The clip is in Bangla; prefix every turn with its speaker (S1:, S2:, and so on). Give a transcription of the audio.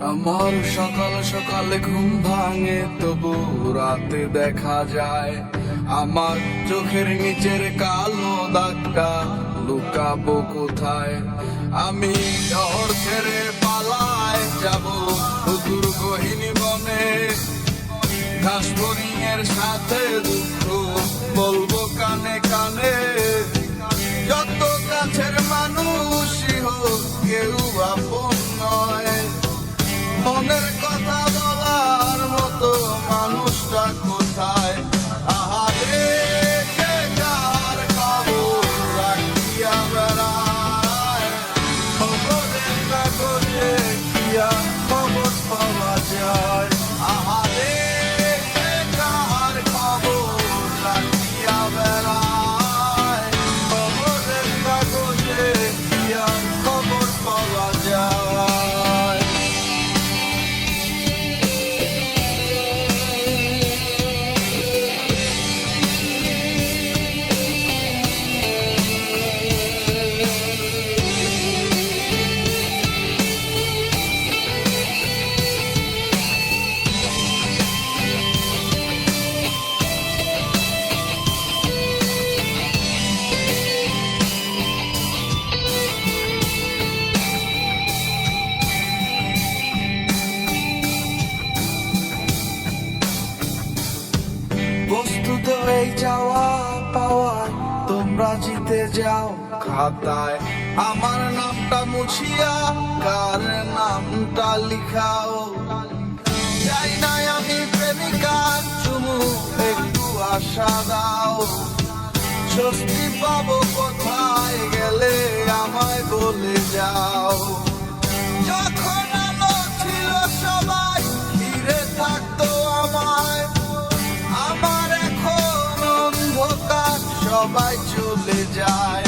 S1: আমার সকাল সকালে ঘুম ভাঙে, তবু রাতে দেখা যায় আমার চোখের নিচের কালো দাগটা লুকাবো কোথায়। আমি শহর ছেড়ে পালায় যাব দুর্গহীন বনে, ঘাস হরিণের সাথে দুঃখ বলবো কানে কানে। যত কাছের মানুষই হোক কেউ আপন নয়, মনের কথা বলার মতো মানুষটা কোথায়? আহারে কে কার খবর রাখিয়া বেড়ায়, খবরের কাগজে কি আর খবর পাওয়া যায়? আহারে কে কার খবর রাখিয়া বেড়ায়, খবরের কাগজে কি আর খবর পাওয়া যায়? বস্তুত এই যাওয়া পাওয়ায় তোমরা জিতে যাও খাতায়, আমার নামটা মুছিয়া কার নামটা লিখাও। যাই নাই আমি প্রেমিকার চুমু, একটু আশা দাও। স্বস্তি পাবো কোথায় গেলে আমায় বলে যাও। যখন আলো ছিল সবাই ঘিরে থাকতো আমায়, আমার এখন অন্ধকার সবাই চলে যায়।